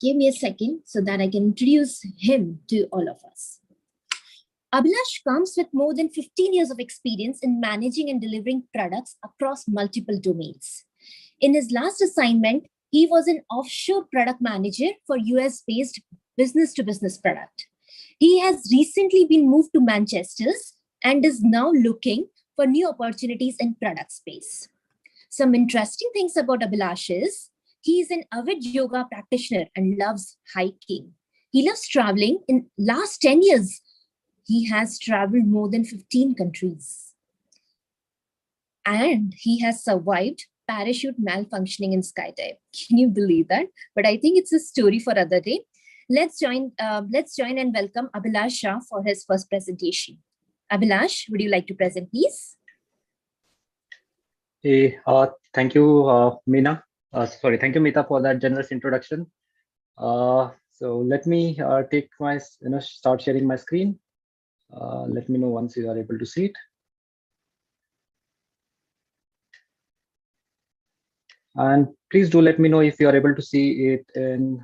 Give me a second so that I can introduce him to all of us. Abhilash comes with more than 15 years of experience in managing and delivering products across multiple domains. In his last assignment, he was an offshore product manager for US-based business-to-business product. He has recently been moved to Manchester and is now looking for new opportunities in product space. Some interesting things about Abhilash is he is an avid yoga practitioner and loves hiking. He loves traveling. In last 10 years, he has traveled more than 15 countries. And he has survived parachute malfunctioning in skydive. Can you believe that? But I think it's a story for other day. Let's join and welcome Abhilash Shah for his first presentation. Abhilash, would you like to present, please? Hey, thank you, Meena. Thank you, Meeta, for that generous introduction. So let me take my, start sharing my screen. Let me know once you are able to see it. And please do let me know if you are able to see it in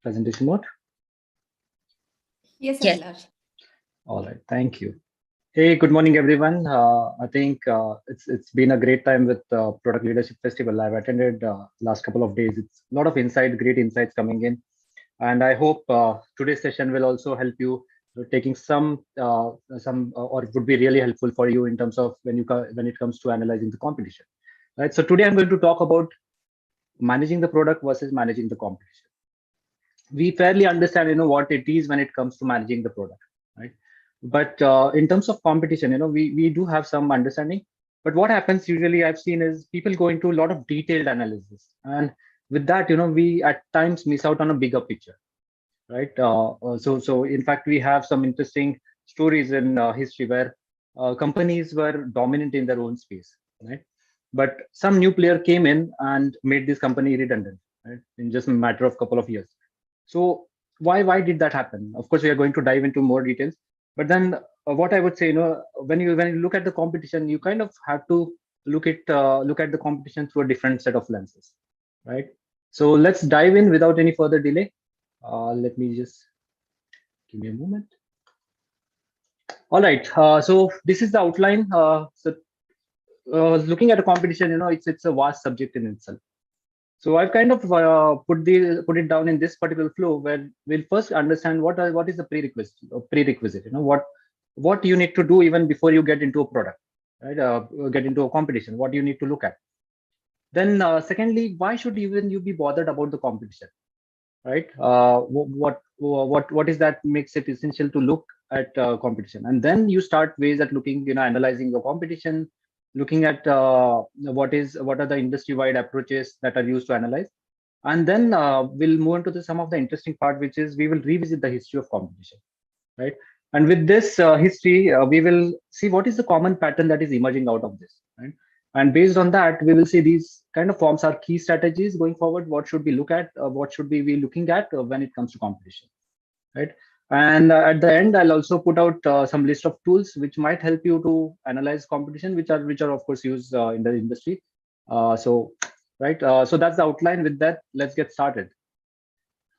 presentation mode. Yes, Abhilash. All right, thank you. Hey, good morning, everyone. I think it's been a great time with Product Leadership Festival. I've attended last couple of days. It's a lot of great insights coming in. And I hope today's session will also help you taking some or would be really helpful for you in terms of when it comes to analyzing the competition. Right. So today I'm going to talk about managing the product versus managing the competition. We fairly understand, what it is when it comes to managing the product, right? But in terms of competition, we do have some understanding. But what happens usually I've seen is people go into a lot of detailed analysis, and with that, we at times miss out on a bigger picture, right? So in fact, we have some interesting stories in history where companies were dominant in their own space, right? But some new player came in and made this company redundant, right? In just a matter of couple of years. So why did that happen? Of course, we are going to dive into more details. But then what I would say, when you look at the competition, you kind of have to look at the competition through a different set of lenses, right? So let's dive in without any further delay. Let me just give me a moment. All right. So this is the outline. Looking at a competition, it's a vast subject in itself. So I've kind of put it down in this particular flow where we'll first understand what is the prerequisite. What you need to do even before you get into a product, right? Get into a competition. What you need to look at. Then secondly, why should even you be bothered about the competition, right? What is that makes it essential to look at competition, and then you start ways at looking, analyzing your competition, looking at what are the industry-wide approaches that are used to analyze, and then we'll move into some of the interesting part, which is we will revisit the history of competition, right? And with this history, we will see what is the common pattern that is emerging out of this, right? And based on that, we will see these kind of forms our key strategies going forward. What should we look at? What should we be looking at when it comes to competition, right? And at the end, I'll also put out some list of tools which might help you to analyze competition, which are of course used in the industry. So that's the outline. With that, let's get started,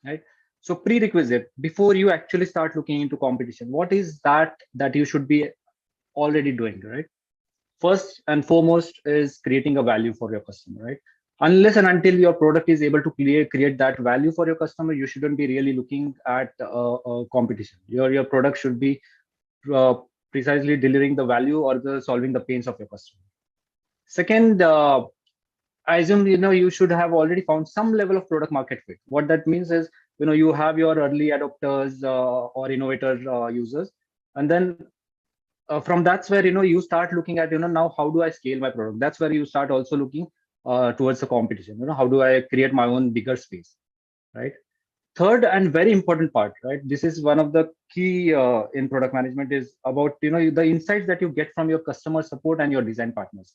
right? So prerequisite before you actually start looking into competition, what is that you should be already doing, right? First and foremost is creating a value for your customer, right? Unless and until your product is able to create that value for your customer, you shouldn't be really looking at competition. Your product should be precisely delivering the value or solving the pains of your customer. Second, I assume you should have already found some level of product market fit. What that means is you have your early adopters or innovator users, and then from that's where you start looking at now how do I scale my product. That's where you start also looking towards the competition. How do I create my own bigger space, right? Third and very important part, right? This is one of the key in product management is about the insights that you get from your customer support and your design partners.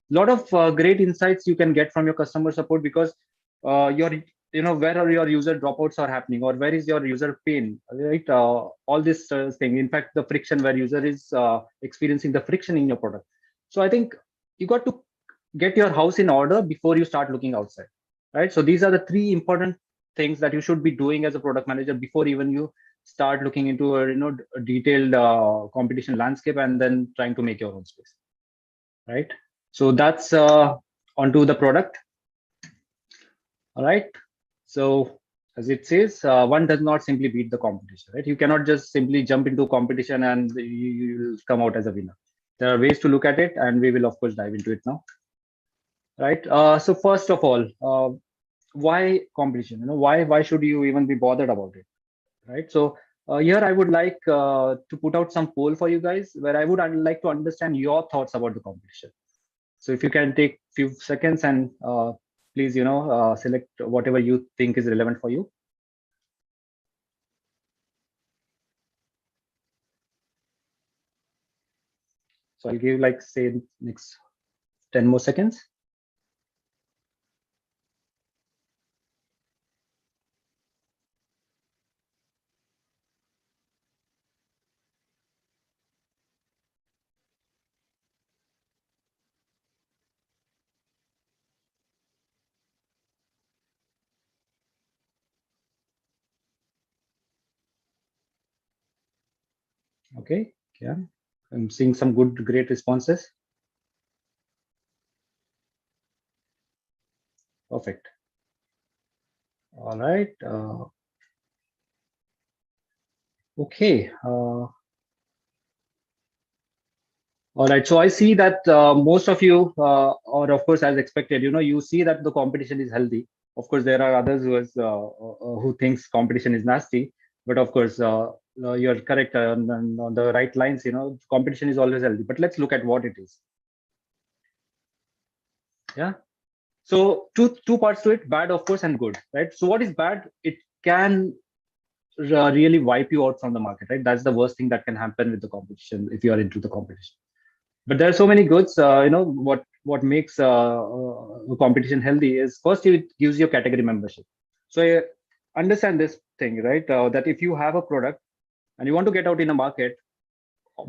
A lot of great insights you can get from your customer support because where are your user dropouts are happening, or where is your user pain, right? All this thing, in fact, the friction where user is experiencing the friction in your product. So I think you got to get your house in order before you start looking outside, right? So these are the three important things that you should be doing as a product manager before even you start looking into a detailed competition landscape and then trying to make your own space, right? So that's onto the product. All right. So as it says, one does not simply beat the competition, right? You cannot just simply jump into competition and you will come out as a winner. There are ways to look at it, and we will of course dive into it now, right? So first of all, why competition? Why should you even be bothered about it, right? So here I would like to put out some poll for you guys, where I would like to understand your thoughts about the competition. So if you can take few seconds and please, select whatever you think is relevant for you. So I'll give like say next 10 more seconds. Okay, yeah, I'm seeing some great responses. Perfect. All right. Okay. All right. So I see that most of you, or of course, as expected, you see that the competition is healthy. Of course, there are others who thinks competition is nasty, but of course, you're correct on the right lines. Competition is always healthy. But let's look at what it is. Yeah. So two parts to it: bad, of course, and good. Right. So what is bad? It can really wipe you out from the market. Right. That's the worst thing that can happen with the competition if you are into the competition. But there are so many goods. What makes a competition healthy is, first, it gives you category membership. So understand this thing, right? That if you have a product and you want to get out in a market,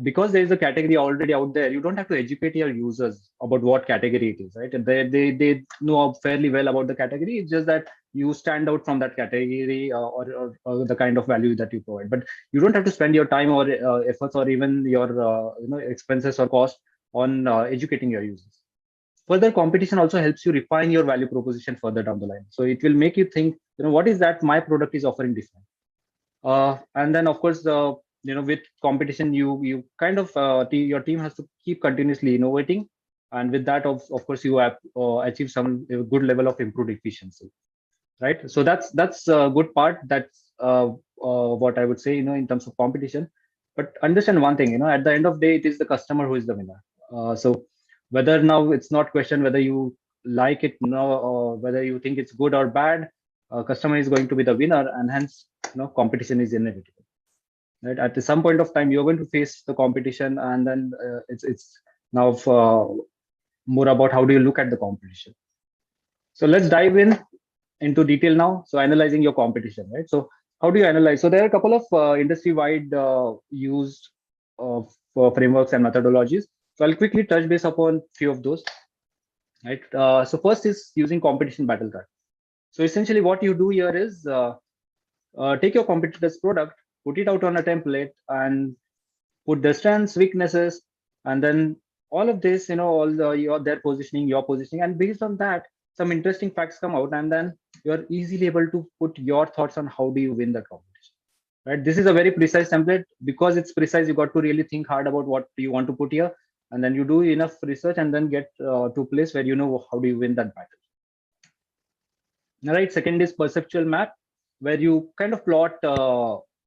because there is a category already out there, you don't have to educate your users about what category it is, right? And they know fairly well about the category. It's just that you stand out from that category, or the kind of value that you provide. But you don't have to spend your time or efforts or even your expenses or cost on educating your users. Further, competition also helps you refine your value proposition further down the line. So it will make you think, what is that my product is offering different? And then of course, with competition, you kind of your team has to keep continuously innovating, and with that, of course, you have achieve some good level of improved efficiency, right? So that's a good part. That's what I would say, in terms of competition. But understand one thing, at the end of the day, it is the customer who is the winner. So whether now it's not question whether you like it now or whether you think it's good or bad, customer is going to be the winner, and hence, competition is inevitable, right? At some point of time, you're going to face the competition, and then it's now more about how do you look at the competition. So let's dive into detail now. So analyzing your competition, right? So how do you analyze? So there are a couple of industry-wide used for frameworks and methodologies. So I'll quickly touch base upon few of those, right? So first is using competition battle card. So essentially what you do here is take your competitor's product, put it out on a template, and put their strengths, weaknesses, and then all of this, all their positioning, your positioning, and based on that, some interesting facts come out, and then you're easily able to put your thoughts on how do you win the competition. Right? This is a very precise template. Because it's precise, you got to really think hard about what you want to put here, and then you do enough research, and then get to a place where how do you win that battle. All right. Second is perceptual map, where you kind of plot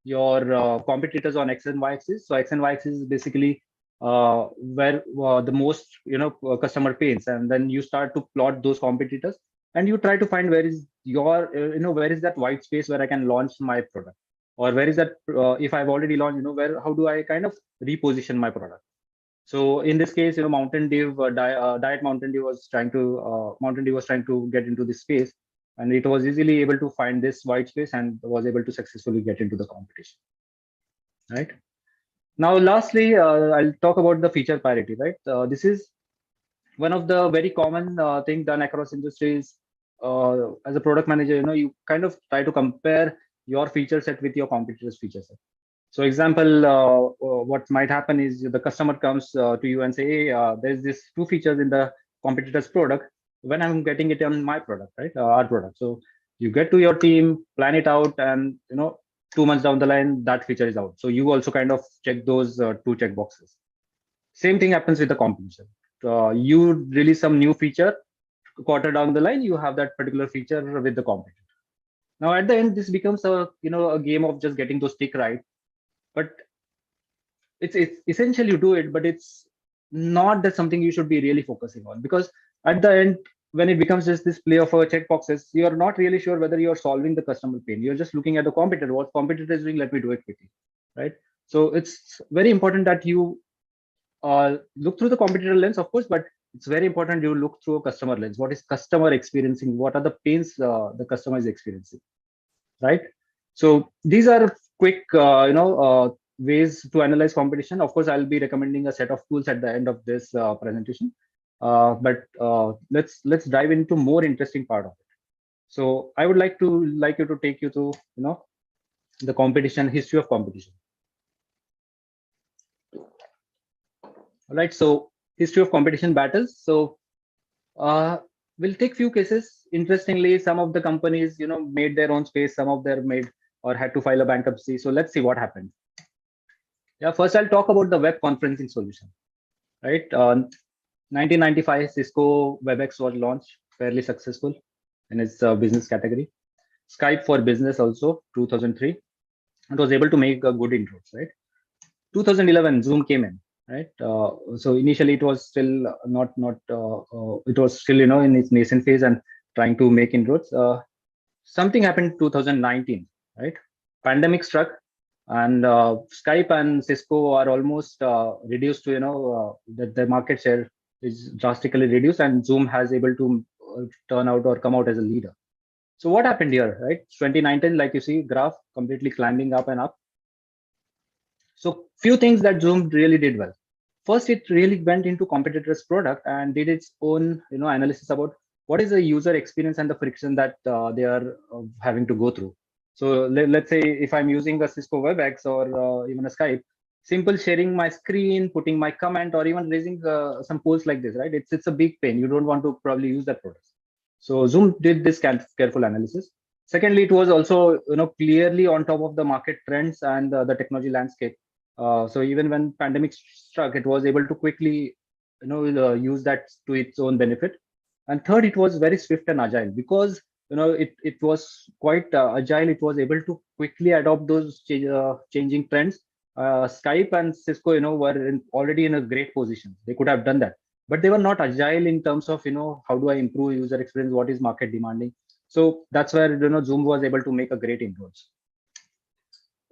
your competitors on X and Y axis. So X and Y axis is basically where the most customer pains, and then you start to plot those competitors, and you try to find where is your where is that white space where I can launch my product, or where is that if I've already launched, where how do I kind of reposition my product. So in this case, Mountain Dew, Diet Mountain Dew was trying to get into this space, and it was easily able to find this white space and was able to successfully get into the competition. Right. Now, lastly, I'll talk about the feature parity. Right. This is one of the very common thing done across industries. as a product manager, you kind of try to compare your feature set with your competitors' feature set. So example, what might happen is the customer comes to you and say, hey, there's this two features in the competitor's product when I'm getting it on my product, right? Our product. So you get to your team, plan it out, and 2 months down the line, that feature is out. So you also kind of check those two check boxes. Same thing happens with the competition. You release some new feature, quarter down the line, you have that particular feature with the competitor. Now at the end, this becomes a game of just getting those tick right. But it's essential you do it, but it's not that something you should be really focusing on, because at the end, when it becomes just this play of check boxes, you're not really sure whether you're solving the customer pain. You're just looking at the competitor, what competitor is doing, let me do it quickly, right? So it's very important that you look through the competitor lens, of course, but it's very important you look through a customer lens. What is customer experiencing? What are the pains the customer is experiencing, right? So these are quick, ways to analyze competition. Of course, I'll be recommending a set of tools at the end of this presentation. Let's dive into more interesting part of it. So I would like you to take you to the competition, history of competition. All right. So history of competition battles. So we'll take few cases. Interestingly, some of the companies made their own space. Some of them made or had to file a bankruptcy. So let's see what happened. Yeah, first I'll talk about the web conferencing solution, right? 1995, Cisco WebEx was launched, fairly successful in its business category. Skype for business also, 2003. It was able to make a good inroads, right? 2011, Zoom came in, right? So initially it was still it was still in its nascent phase and trying to make inroads. Something happened 2019, right? Pandemic struck, and Skype and Cisco are almost reduced to that the market share is drastically reduced, and Zoom has able to turn out or come out as a leader. So what happened here, right? 2019, like you see, graph completely climbing up and up. So few things that Zoom really did well. First, it really went into competitors' product and did its own analysis about what is the user experience and the friction that they are having to go through. So let's say if I'm using a Cisco WebEx or even a Skype, simple sharing my screen, putting my comment, or even raising some polls like this, right? It's a big pain. You don't want to probably use that product. So Zoom did this careful analysis. Secondly, it was also clearly on top of the market trends and the technology landscape. So even when pandemic struck, it was able to quickly use that to its own benefit. And third, it was very swift and agile, because it was quite agile. It was able to quickly adopt those changing trends. Skype and Cisco were already in a great position. They could have done that, but they were not agile in terms of how do I improve user experience, what is market demanding. So that's where Zoom was able to make a great inroads.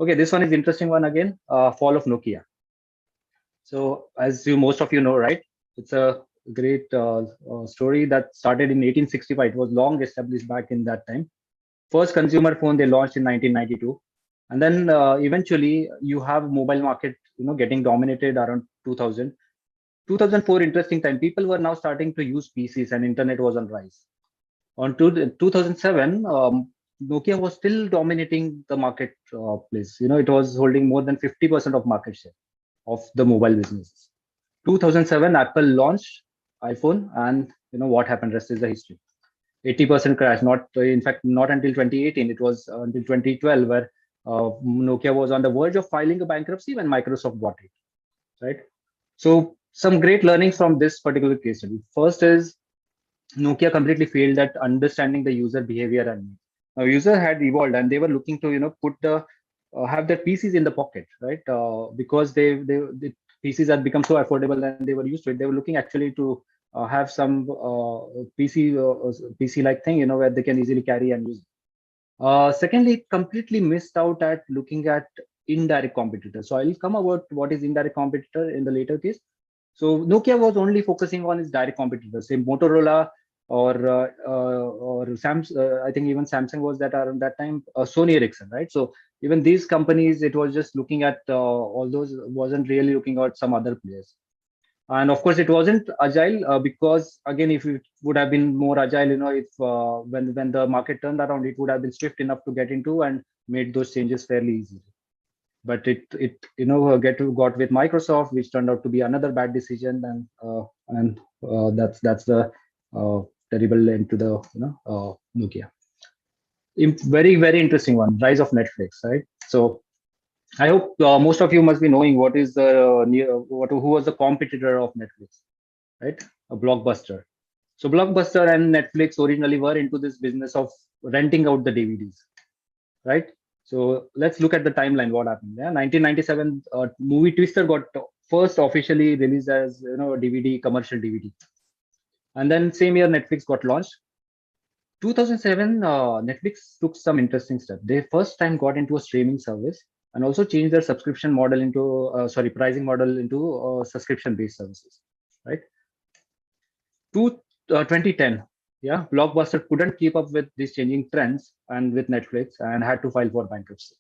Okay, this one is interesting one again. Fall of Nokia. So as most of you know, right, it's a great story that started in 1865. It was long established back in that time. First consumer phone they launched in 1992, and then eventually you have mobile market getting dominated around 2000. 2004, interesting time. People were now starting to use PCs and internet was on rise. On 2007, Nokia was still dominating the market place. It was holding more than 50% of market share of the mobile businesses. 2007, Apple launched iPhone, and what happened. Rest is the history. 80% crash. Not in fact, not until 2018. It was until 2012 where Nokia was on the verge of filing a bankruptcy when Microsoft bought it. Right. So some great learnings from this particular case study. First is Nokia completely failed at understanding the user behavior and needs. Now, user had evolved and they were looking to put the have their PCs in the pocket, right? Because the PCs had become so affordable and they were used to it. They were looking actually to have some PC like thing, where they can easily carry and use. Secondly, it completely missed out at looking at indirect competitors. So I'll come about what is indirect competitor in the later case. So Nokia was only focusing on its direct competitors, say Motorola or Samsung. I think even Samsung was that around that time. Sony Ericsson, right? So even these companies, it was just looking at all those, wasn't really looking at some other players. And of course, it wasn't agile because again, if it would have been more agile, if when the market turned around, it would have been swift enough to get into and made those changes fairly easily. But it got with Microsoft, which turned out to be another bad decision, and that's the terrible end to the Nokia. Very very interesting one, rise of Netflix, right? So I hope most of you must be knowing what is the who was the competitor of Netflix, right? A Blockbuster. So Blockbuster and Netflix originally were into this business of renting out the DVDs, right? So let's look at the timeline. What happened? Yeah, 1997, movie Twister got first officially released as a DVD, commercial DVD, and then same year Netflix got launched. 2007, Netflix took some interesting steps. They first time got into a streaming service and also changed their subscription model into pricing model into subscription based services, right? 2010, yeah, Blockbuster couldn't keep up with these changing trends and with Netflix and had to file for bankruptcy.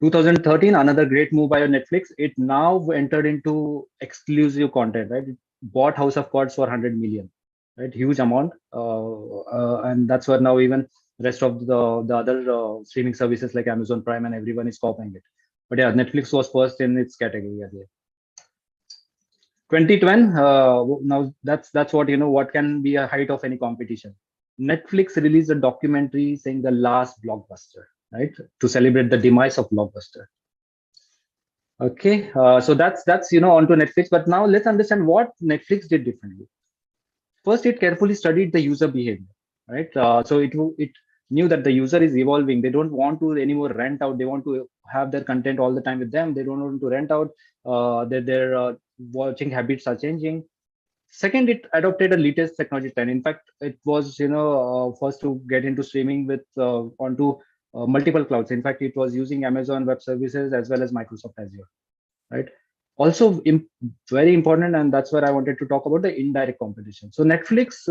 2013, another great move by Netflix. It now entered into exclusive content, right? It bought House of Cards for 100 million, right? Huge amount, and that's where now even rest of the other streaming services like Amazon Prime and everyone is copying it. But yeah, Netflix was first in its category again. 2010, now that's what can be a height of any competition. Netflix released a documentary saying the last blockbuster, right, to celebrate the demise of Blockbuster. Okay, so that's onto Netflix. But now let's understand what Netflix did differently. First, it carefully studied the user behavior, right? So it knew that the user is evolving. They don't want to anymore rent out. They want to have their content all the time with them. They don't want to rent out. Their watching habits are changing. Second, it adopted a latest technology trend. In fact, it was first to get into streaming with onto multiple clouds. In fact, it was using Amazon Web Services as well as Microsoft Azure, right? Also, very important, and that's where I wanted to talk about the indirect competition. So Netflix,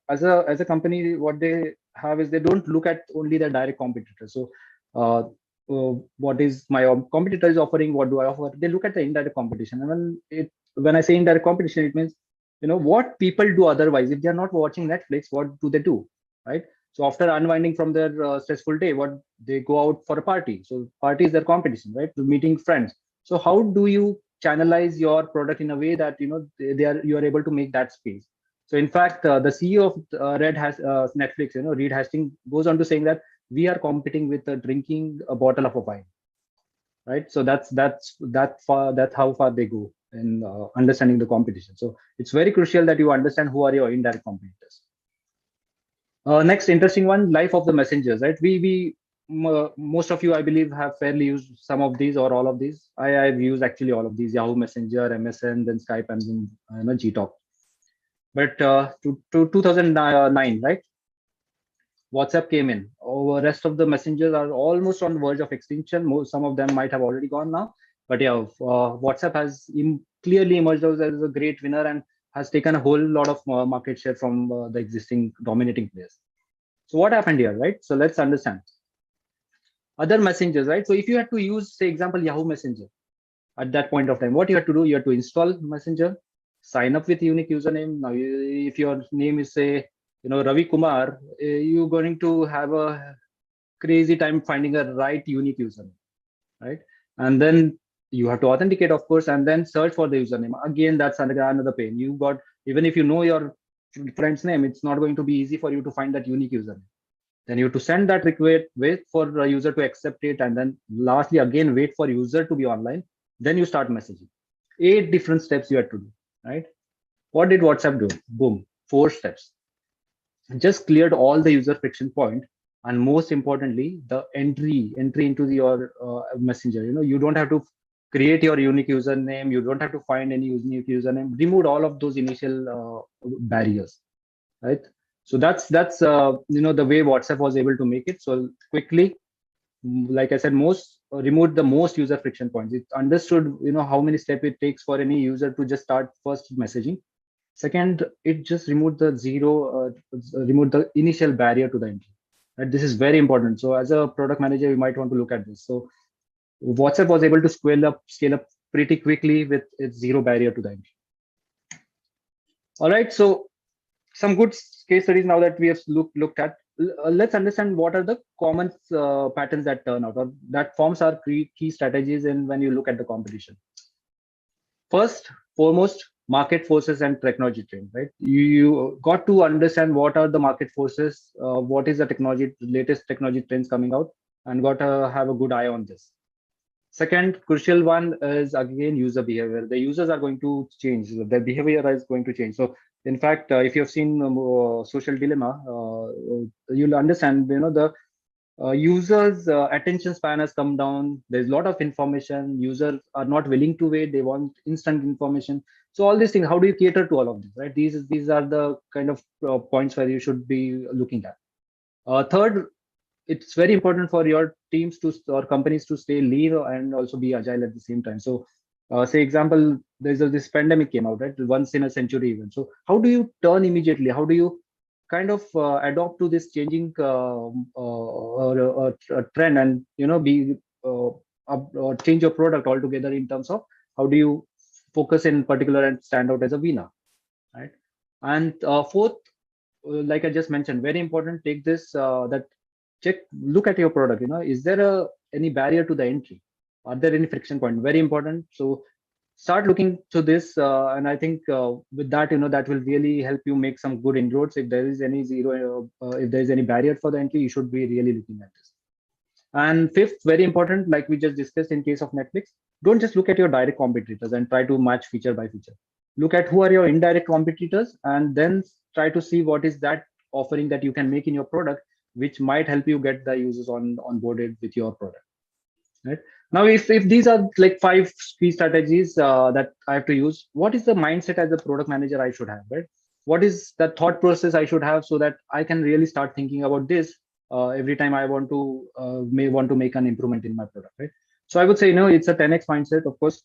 as a company, what they have is they don't look at only their direct competitors. So what is my competitor is offering, what do I offer? They look at the indirect competition. And when I say indirect competition, it means what people do otherwise. If they are not watching Netflix, what do they do, right? So after unwinding from their stressful day, what they go out for a party. So party is their competition, right? Meeting friends. So how do you channelize your product in a way that you are able to make that space? So in fact, the CEO of Netflix, Reed Hastings, goes on to saying that we are competing with drinking a bottle of a wine, right? So that's how far they go in understanding the competition. So it's very crucial that you understand who are your indirect competitors. Next interesting one, life of the messengers, right? Most of you, I believe, have fairly used some of these or all of these. I've used actually all of these: Yahoo Messenger, MSN, then Skype, and then Gtalk. But to 2009, right? WhatsApp came in. The rest of the messengers are almost on the verge of extinction. Some of them might have already gone now. But yeah, WhatsApp has clearly emerged as a great winner and has taken a whole lot of market share from the existing dominating players. So what happened here, right? So let's understand. Other messengers, right? So if you had to use, say, example, Yahoo Messenger at that point of time, what you had to do, you had to install Messenger, sign up with unique username. Now, if your name is, say, Ravi Kumar, you're going to have a crazy time finding a right unique username, right? And then you have to authenticate, of course, and then search for the username. Again, that's another pain. Even if you know your friend's name, it's not going to be easy for you to find that unique username. Then you have to send that request, wait for the user to accept it, and then lastly, again, wait for user to be online. Then you start messaging. 8 different steps you have to do, right? What did WhatsApp do? Boom, 4 steps. Just cleared all the user friction point, and most importantly, the entry into your messenger. You don't have to create your unique username. You don't have to find any unique username. Removed all of those initial barriers, right? So that's the way WhatsApp was able to make it so quickly. Like I said, removed the most user friction points. It understood how many steps it takes for any user to just start first messaging. Second, it just removed the initial barrier to the entry. Right? This is very important. So as a product manager, you might want to look at this. So WhatsApp was able to scale up pretty quickly with its zero barrier to the entry. All right, so some good case studies now that we have looked at. Let's understand what are the common patterns that turn out or that forms our key strategies in when you look at the competition. First, foremost, market forces and technology trend, right? You got to understand what are the market forces, what is the technology, latest technology trends coming out, and got to have a good eye on this. Second, crucial one is again user behavior. The users are going to change. Their behavior is going to change. So, in fact, if you have seen Social Dilemma, you'll understand. The users' attention span has come down. There's a lot of information. Users are not willing to wait. They want instant information. So all these things. How do you cater to all of this? Right. These are the kind of points where you should be looking at. Third, it's very important for your teams to or companies to stay lean and also be agile at the same time. So, say example, this pandemic came out, right? Once in a century event. So, how do you turn immediately? How do you kind of adopt to this changing trend and be change your product altogether in terms of how do you focus in particular and stand out as a winner, right? And fourth, like I just mentioned, very important. Take this that look at your product. Is there any barrier to the entry? Are there any friction point? Very important. So start looking to this, and I think with that, that will really help you make some good inroads. If there is any if there is any barrier for the entry, you should be really looking at this. And fifth, very important, like we just discussed in case of Netflix, don't just look at your direct competitors and try to match feature by feature. Look at who are your indirect competitors and then try to see what is that offering that you can make in your product, which might help you get the users onboarded with your product. Right now, if these are like 5 key strategies that I have to use, what is the mindset as a product manager I should have? Right, what is the thought process I should have so that I can really start thinking about this every time I want to make an improvement in my product, right? So I would say it's a 10x mindset, of course,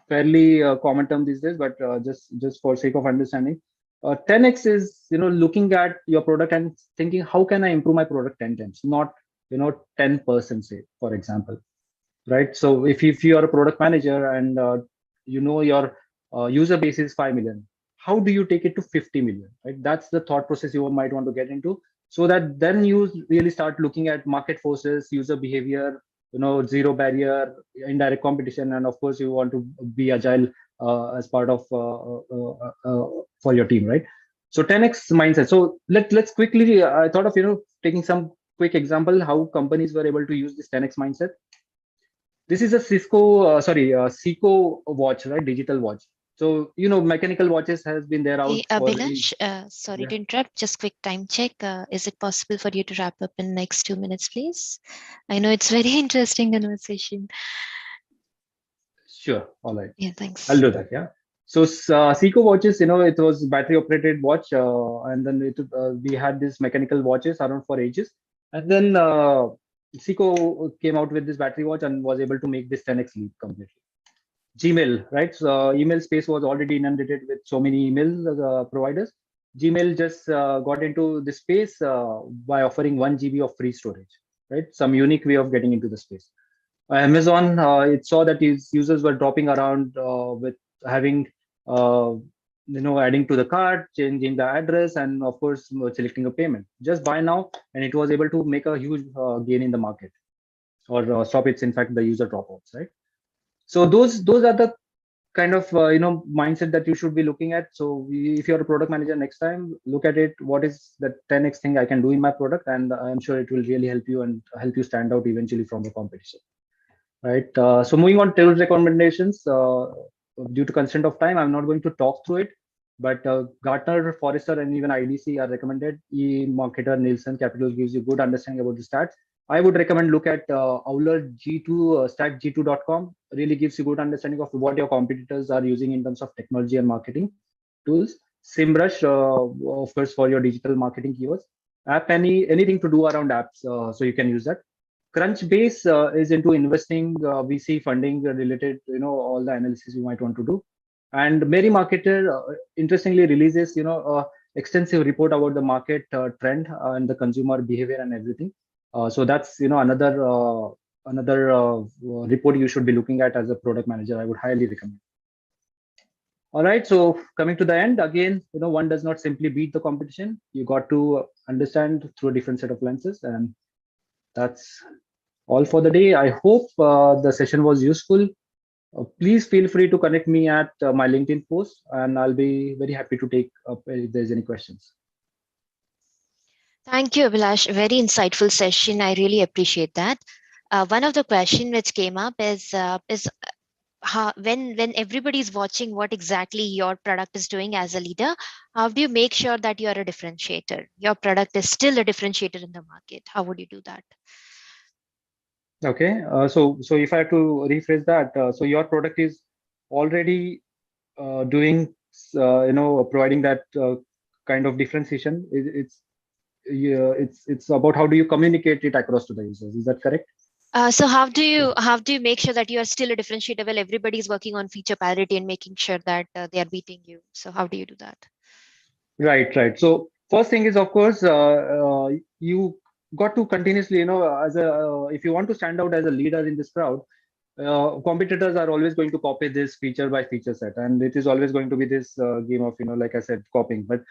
fairly common term these days, but just for sake of understanding, 10x is looking at your product and thinking how can I improve my product 10 times, not 10%, say, for example, right? So if you are a product manager and your user base is 5 million, how do you take it to 50 million, right? That's the thought process you might want to get into, so that then you really start looking at market forces, user behavior, zero barrier, indirect competition, and of course you want to be agile as part of for your team, right? So 10x mindset. So let's quickly, I thought of taking some quick example how companies were able to use this 10x mindset. This is a Seiko watch, right? Digital watch. So mechanical watches has been there out. Hey, Abhilash, sorry to interrupt. Just quick time check. Is it possible for you to wrap up in next 2 minutes, please? I know it's very interesting conversation. Sure. All right. Yeah, thanks. I'll do that. Yeah. So Seiko watches, it was battery operated watch, and then we had these mechanical watches around for ages, and then Seiko came out with this battery watch and was able to make this 10x leap completely. Gmail, right? So email space was already inundated with so many email providers. Gmail just got into the space by offering 1 GB of free storage, right? Some unique way of getting into the space. Amazon, it saw that its users were dropping around with having, adding to the cart, changing the address, and of course, selecting a payment. Just buy now, and it was able to make a huge gain in the market, or stop its, in fact, the user dropouts, right? So those are the kind of mindset that you should be looking at. So if you're a product manager, next time look at it. What is the 10x thing I can do in my product, and I'm sure it will really help you and help you stand out eventually from the competition. Right. So moving on to recommendations. Due to constraint of time, I'm not going to talk through it, but Gartner, Forrester, and even IDC are recommended. eMarketer, Nielsen, Capital gives you good understanding about the stats. I would recommend look at Owler G2, StatG2.com. Really gives you good understanding of what your competitors are using in terms of technology and marketing tools. SEMrush, of course, for your digital marketing keywords. App Annie, anything to do around apps, so you can use that. Crunchbase is into investing, VC funding related, all the analysis you might want to do. And Merry Marketer, interestingly, releases, extensive report about the market trend and the consumer behavior and everything. So that's, another another report you should be looking at as a product manager. I would highly recommend. All right, so coming to the end again, one does not simply beat the competition. You got to understand through a different set of lenses, and that's all for the day. I hope the session was useful. Please feel free to connect me at my LinkedIn post, and I'll be very happy to take up if there's any questions. Thank you, Abhilash. Very insightful session. I really appreciate that. One of the questions which came up is how, when everybody is watching what exactly your product is doing as a leader, how do you make sure that you are a differentiator? Your product is still a differentiator in the market. How would you do that? Okay, so if I have to rephrase that, so your product is already doing, providing that kind of differentiation. It's about how do you communicate it across to the users. Is that correct? So how do you make sure that you are still a differentiator while everybody is working on feature parity and making sure that they are beating you? So how do you do that? Right. So first thing is, of course, you got to continuously, as a if you want to stand out as a leader in this crowd, competitors are always going to copy this feature by feature set, and it is always going to be this game of, like I said, copying. But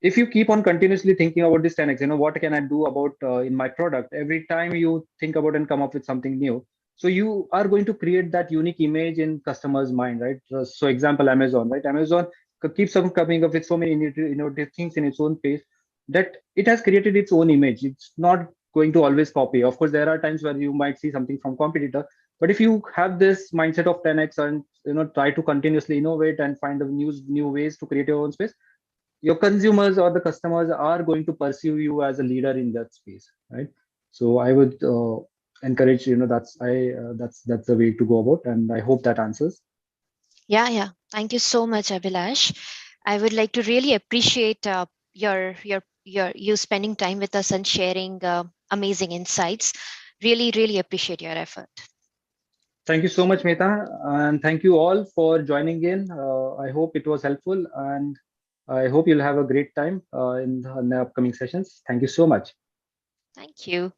if you keep on continuously thinking about this 10x, what can I do about in my product? Every time you think about and come up with something new, so you are going to create that unique image in customers' mind, right? So example, Amazon, right? Amazon keeps on coming up with so many innovative things in its own pace that it has created its own image. It's not going to always copy. Of course, there are times where you might see something from competitor, but if you have this mindset of 10x and try to continuously innovate and find the new ways to create your own space, your consumers or the customers are going to perceive you as a leader in that space, right? So I would encourage, that's the way to go about, and I hope that answers. Yeah. Thank you so much, Abhilash. I would like to really appreciate your you spending time with us and sharing amazing insights. Really appreciate your effort. Thank you so much, Mehta, and thank you all for joining in. I hope it was helpful, and I hope you'll have a great time in the upcoming sessions. Thank you so much. Thank you.